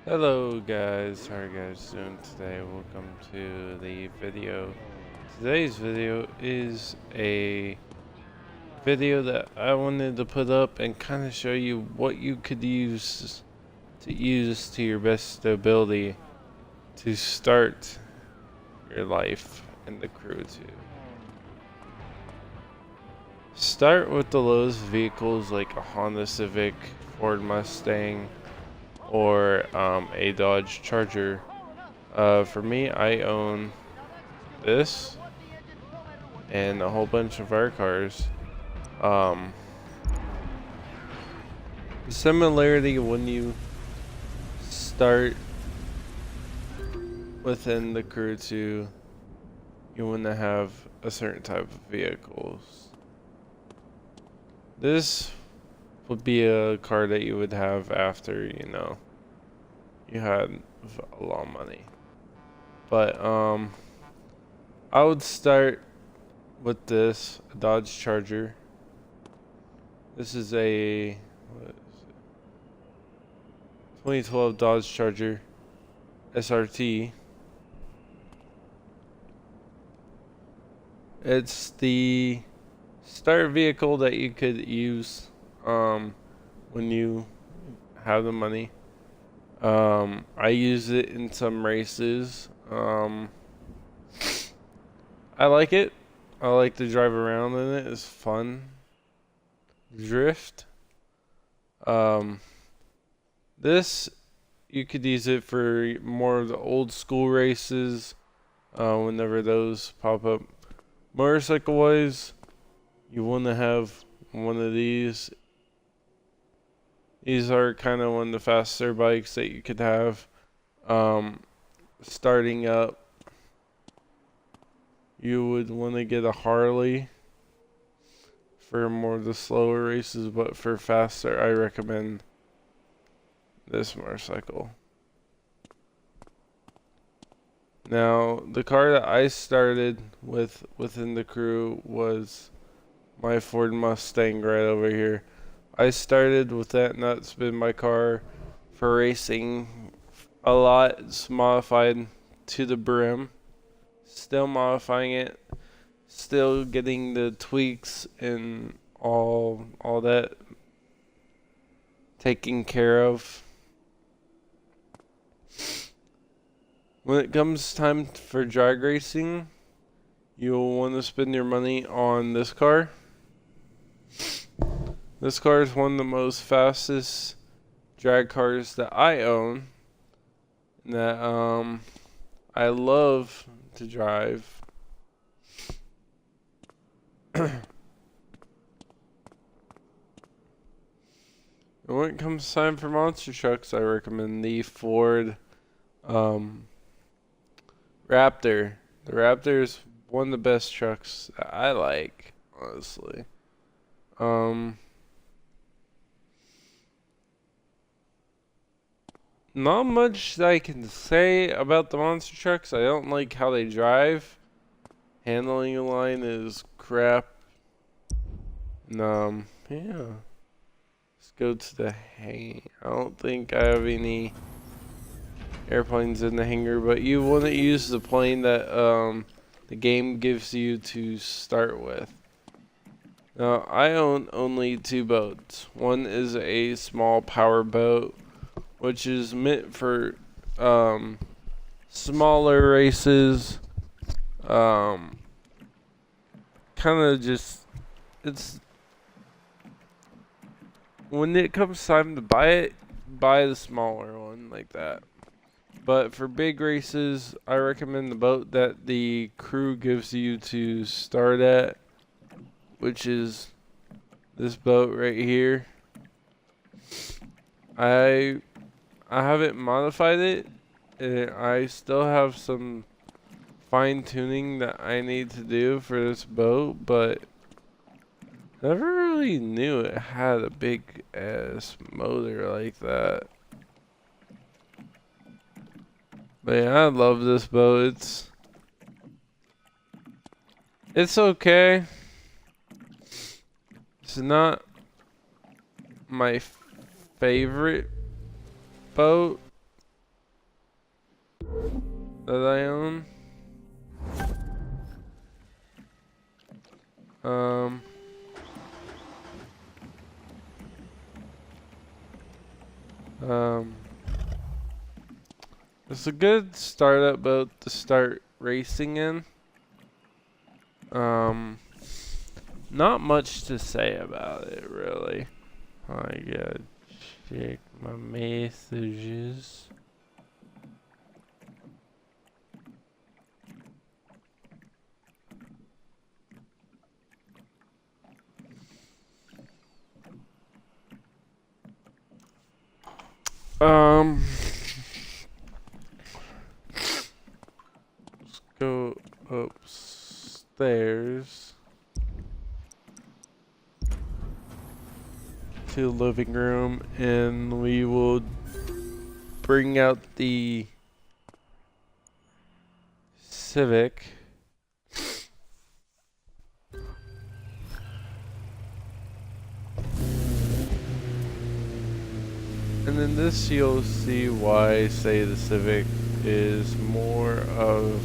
Hello guys, how are you guys doing today? Welcome to the video. Today's video is a video that I wanted to put up and kind of show you what you could use to your best ability to start your life in the Crew 2. Start with the lowest vehicles like a Honda Civic, Ford Mustang, or a Dodge Charger. For me, I own this and a whole bunch of our cars. The similarity when you start within the Crew 2, you want to have a certain type of vehicles. This would be a car that you would have after, you had a lot of money. But I would start with this Dodge Charger. This is a 2012 Dodge Charger SRT. It's the start vehicle that you could use when you have the money. I use it in some races. I like it. I like to drive around in it. It's fun. Drift. This you could use it for more of the old school races. Whenever those pop up. Motorcycle wise, you want to have one of these. These are kind of one of the faster bikes that you could have. Starting up, you would want to get a Harley for more of the slower races, but for faster, I recommend this motorcycle. Now, the car that I started with within the Crew was my Ford Mustang right over here. I started with that, and that's been my car for racing a lot. It's modified to the brim. Still modifying it. Still getting the tweaks and all that taken care of. When it comes time for drag racing, you'll want to spend your money on this car. This car is one of the most fastest drag cars that I own, that I love to drive. And when it comes time for monster trucks, I recommend the Ford Raptor. The Raptor is one of the best trucks that I like, honestly. Not much that I can say about the monster trucks. I don't like how they drive. Handling line is crap. And, yeah. Let's go to the hang. I don't think I have any airplanes in the hangar, but you want to use the plane that the game gives you to start with. Now, I own only two boats. One is a small power boat, which is meant for smaller races. Kind of just, it's when it comes time to buy it, buy the smaller one like that. But for big races, I recommend the boat that the Crew gives you to start at, which is this boat right here. I haven't modified it. I still have some fine tuning that I need to do for this boat, but never really knew it had a big ass motor like that. But yeah, I love this boat. It's okay. It's not my favorite boat, that I own. It's a good startup boat to start racing in. Not much to say about it, really. I gotta check my messages. Let's go upstairs to the living room, and we will bring out the Civic. And in this you'll see why I say the Civic is more of,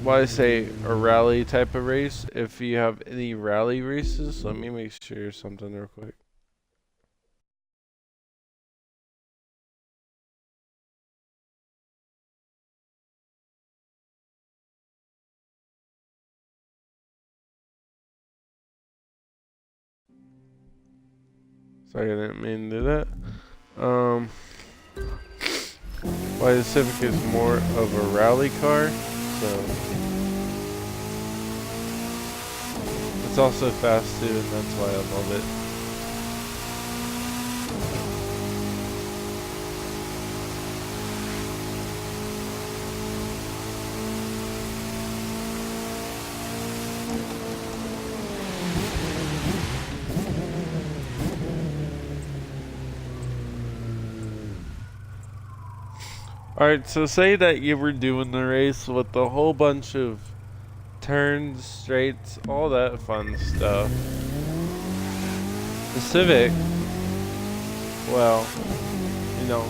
why I say a rally type of race. If you have any rally races, let me make sure something real quick. Sorry, I didn't mean to do that. Why the Civic is more of a rally car, so it's also fast too, and that's why I love it. Alright, so say that you were doing the race with a whole bunch of turns, straights, all that fun stuff. The Civic, well, you know,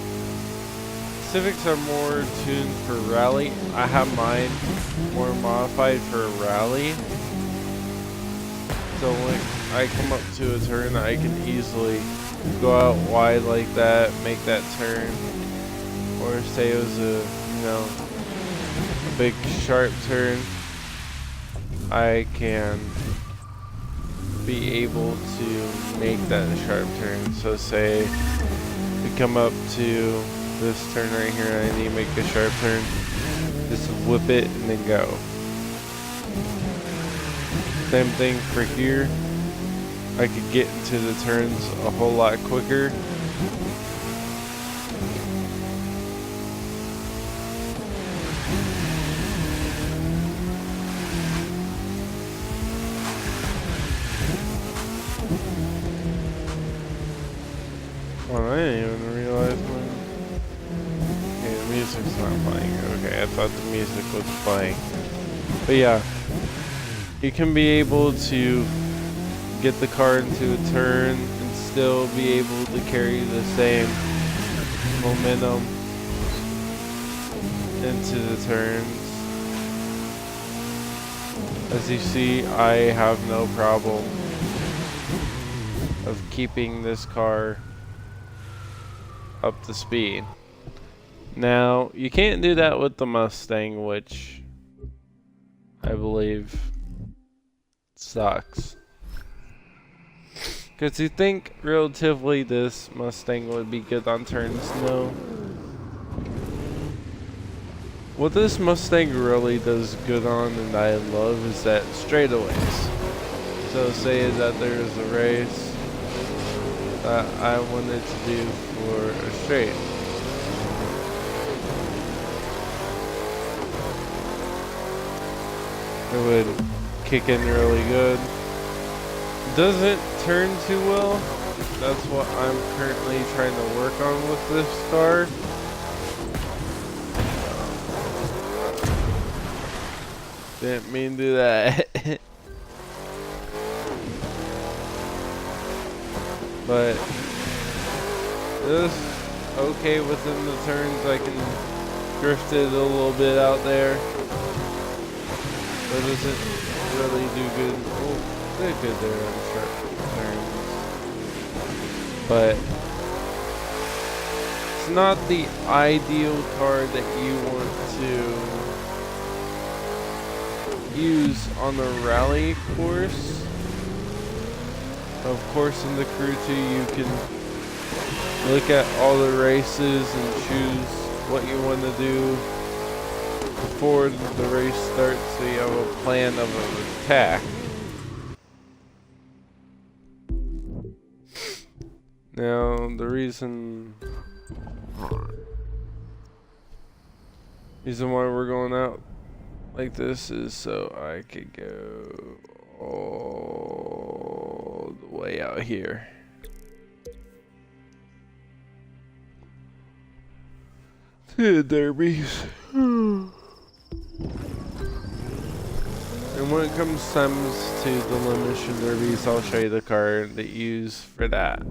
Civics are more tuned for rally. I have mine more modified for rally. So when I come up to a turn, I can easily go out wide like that, make that turn. Or say it was a big sharp turn, I can be able to make that sharp turn. So say we come up to this turn right here and I need to make a sharp turn, just whip it and then go. Same thing for here. I could get into the turns a whole lot quicker. Well, I didn't even realize when... Okay, the music's not playing. Okay, I thought the music was playing. But yeah, you can be able to get the car into a turn and still be able to carry the same momentum into the turns. As you see, I have no problem of keeping this car up to speed. Now, you can't do that with the Mustang, which I believe sucks. Because you think relatively this Mustang would be good on turns? No. What this Mustang really does good on and I love is that straightaways. So say that there's a race that I wanted to do for a straight. It would kick in really good. Doesn't turn too well. That's what I'm currently trying to work on with this car. Didn't mean to do that. But this okay within the turns. I can drift it a little bit out there. But doesn't really do good. Well, did good there on sharp turns. But it's not the ideal car that you want to use on a rally course. Of course, in the Crew 2, you can look at all the races and choose what you want to do before the race starts, so you have a plan of an attack. Now, the reason why we're going out like this is so I could go all the way out here. To the derbies. And when it comes to the Elimination Derbies, I'll show you the car that you use for that.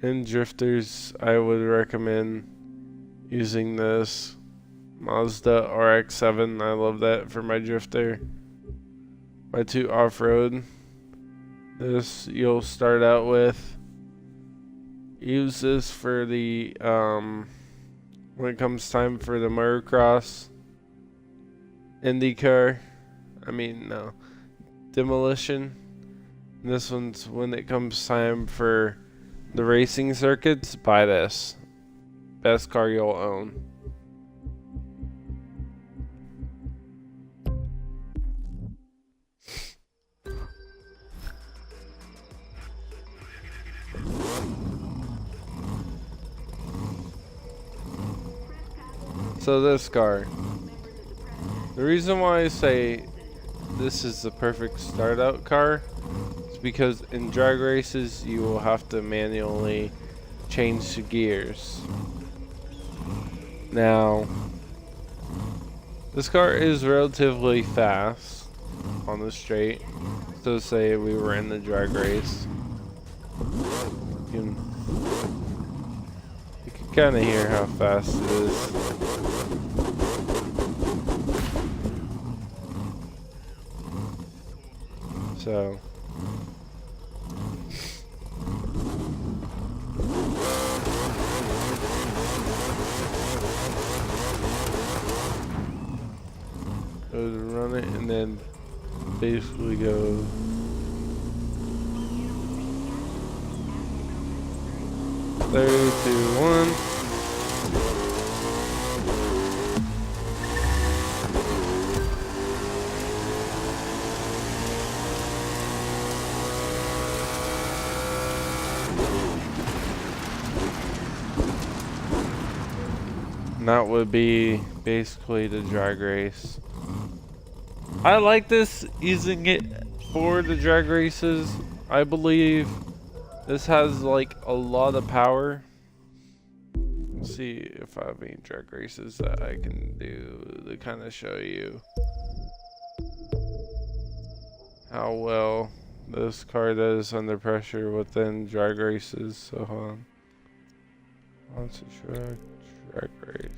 In drifters, I would recommend using this Mazda RX-7. I love that for my drifter. My 2 off-road. This you'll start out with. Use this for the when it comes time for the motocross, IndyCar. No, demolition. And this one's when it comes time for the racing circuits. Buy this. Best car you'll own. So this car, the reason why I say this is the perfect start out car is because in drag races you will have to manually change the gears. Now, this car is relatively fast on the straight, so say we were in the drag race, you can kind of hear how fast it is. So go to run it and then basically go 3, 2, 1. And that would be basically the drag race. I like this, using it for the drag races. I believe this has like a lot of power. Let's see if I have any drag races that I can do to kind of show you how well this car does under pressure within drag races. So hold on. What's a drag race?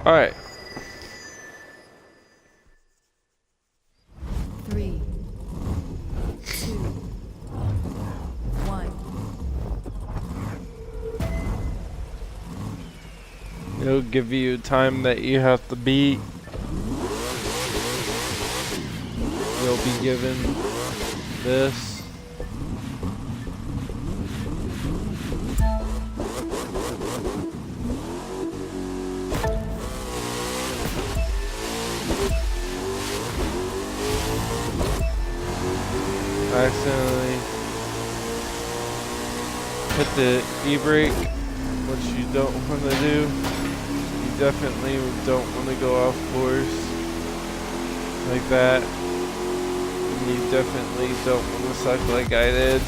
All right. 3, 2, 1. It'll give you time that you have to beat. You'll be given this. Accidentally hit the e-brake, which you don't want to do. You definitely don't want to go off course. like that. And you definitely don't want to suck like I did.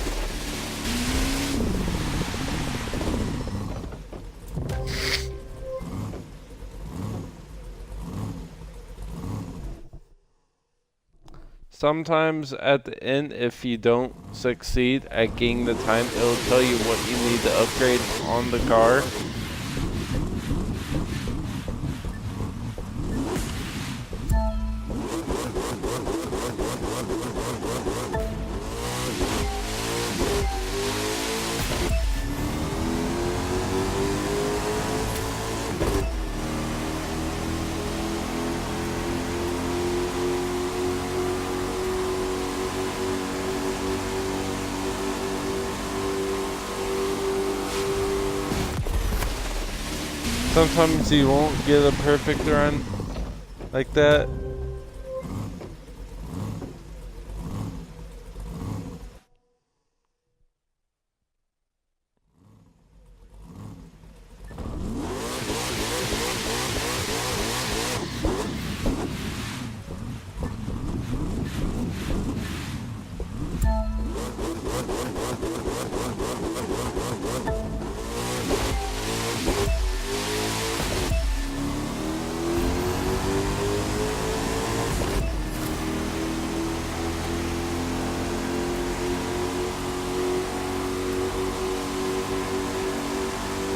Sometimes at the end, if you don't succeed at getting the time, it'll tell you what you need to upgrade on the car. Sometimes you won't get a perfect run like that.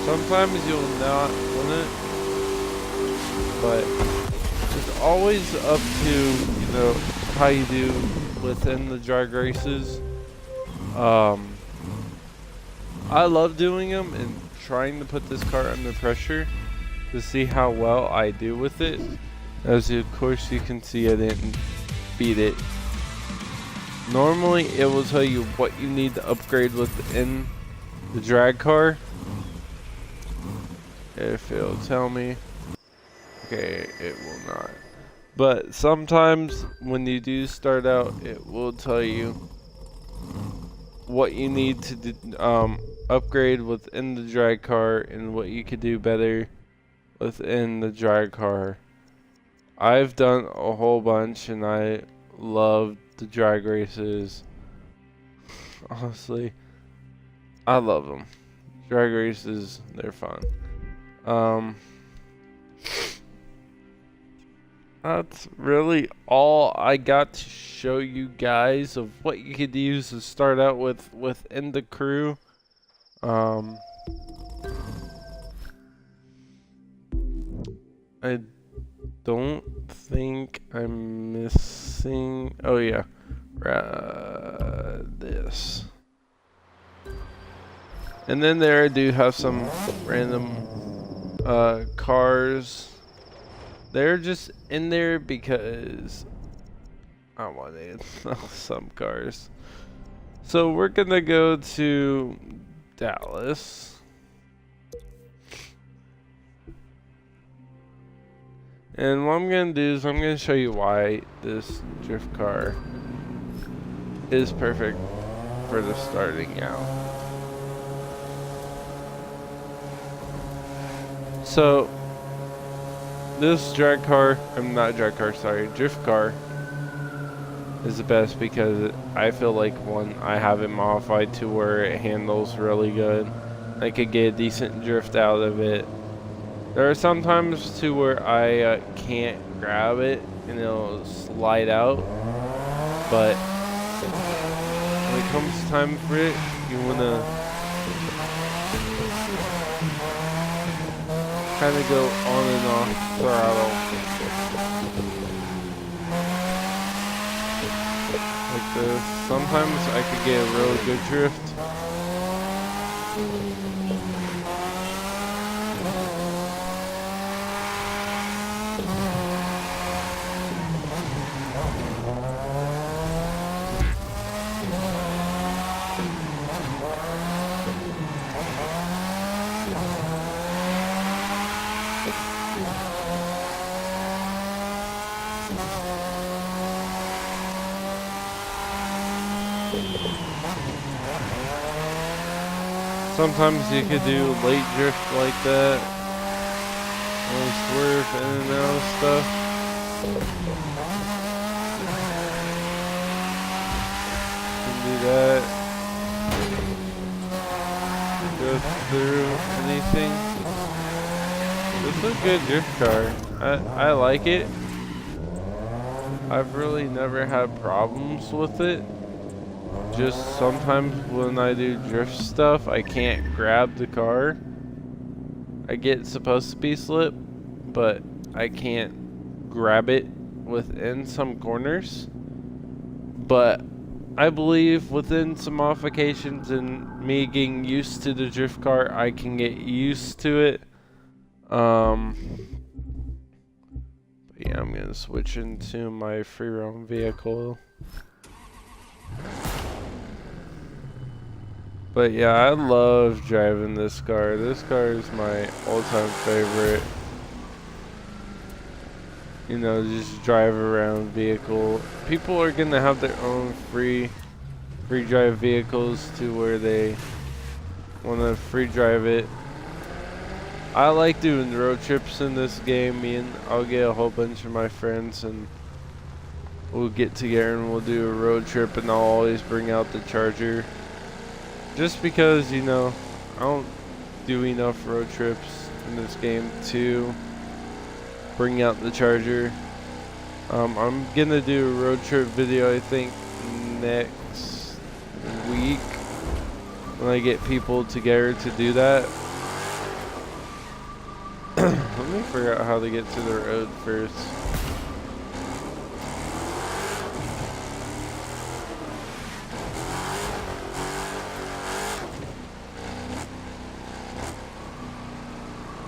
Sometimes you'll not win it, but it's always up to, you know, how you do within the drag races. I love doing them and trying to put this car under pressure to see how well I do with it. As of course you can see, I didn't beat it. Normally it will tell you what you need to upgrade within the drag car. If it'll tell me. Okay, it will not. But sometimes when you do start out, it will tell you what you need to do, upgrade within the drag car and what you could do better within the drag car. I've done a whole bunch and I love the drag races. Honestly, I love them. Drag races, they're fun. That's really all I got to show you guys of what you could use to start out with within the crew. I don't think I'm missing. Oh yeah, this. And then there I do have some random cars. They're just in there because I wanted some cars. So we're gonna go to Dallas. And what I'm gonna do is I'm gonna show you why this drift car is perfect for the starting out. So this drift car is the best because I feel like one, I have it modified to where it handles really good. I could get a decent drift out of it. There are some times too where I can't grab it and it'll slide out, but when it comes time for it, you wanna kind of go on and off throttle like this. Sometimes I could get a really good drift. Sometimes you could do late drift like that. Swerve in and out of stuff. that. Go through anything. This is a good drift car. I like it. I've really never had problems with it. Just sometimes when I do drift stuff, I can't grab the car. I get supposed to be slip, but I can't grab it within some corners. But I believe within some modifications and me getting used to the drift car, I can get used to it. But yeah, I'm gonna switch into my free roam vehicle. But yeah, I love driving this car. This car is my all-time favorite. You know, just drive around vehicle. People are gonna have their own free drive vehicles to where they wanna free drive it. I like doing road trips in this game. I'll get a whole bunch of my friends and we'll get together and we'll do a road trip, and I'll always bring out the Charger. Just because, you know, I don't do enough road trips in this game to bring out the Charger. I'm gonna do a road trip video, I think, next week when I get people together to do that. Let me figure out how to get to the road first.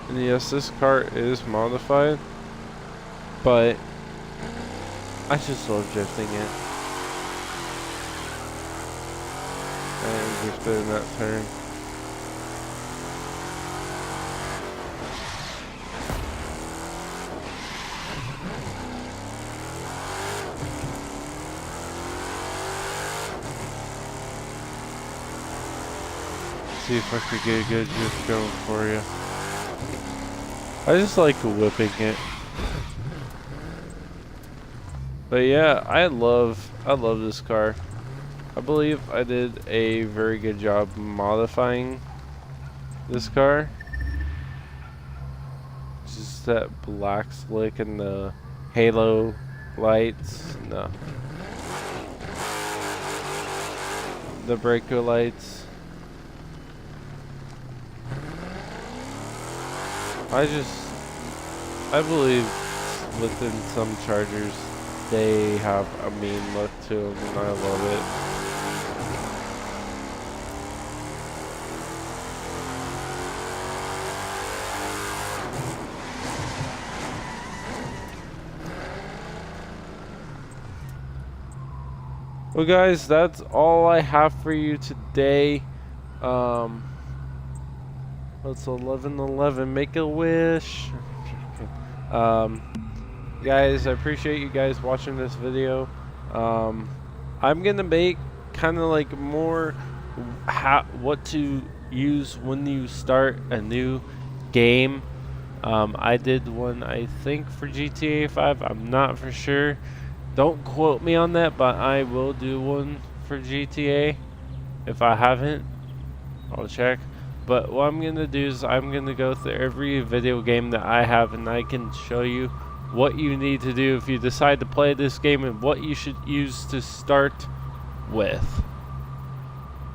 And yes, this car is modified, but I just love drifting it. And drifted in that turn. See if I could get a good drift going for you. I just like whipping it. But yeah, I love this car. I believe I did a very good job modifying this car. Just that black slick and the halo lights and the breaker lights. I believe within some Chargers they have a mean look to them, and I love it. Well guys, that's all I have for you today. It's 11:11. Make a wish. Guys, I appreciate you guys watching this video. I'm gonna make kind of like more what to use when you start a new game. I did one, I think, for GTA 5. I'm not for sure. Don't quote me on that, but I will do one for GTA. If I haven't, I'll check. But what I'm going to do is I'm going to go through every video game that I have, and I can show you what you need to do if you decide to play this game and what you should use to start with.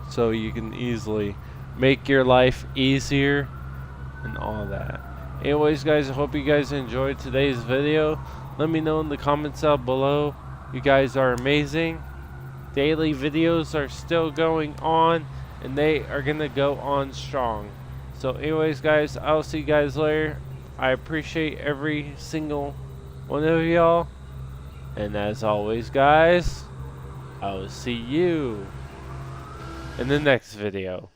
So you can easily make your life easier and all that. Anyways guys, I hope you guys enjoyed today's video. Let me know in the comments down below. You guys are amazing. Daily videos are still going on, and they are gonna go on strong. So anyways guys, I'll see you guys later. I appreciate every single one of y'all, and as always guys, I will see you in the next video.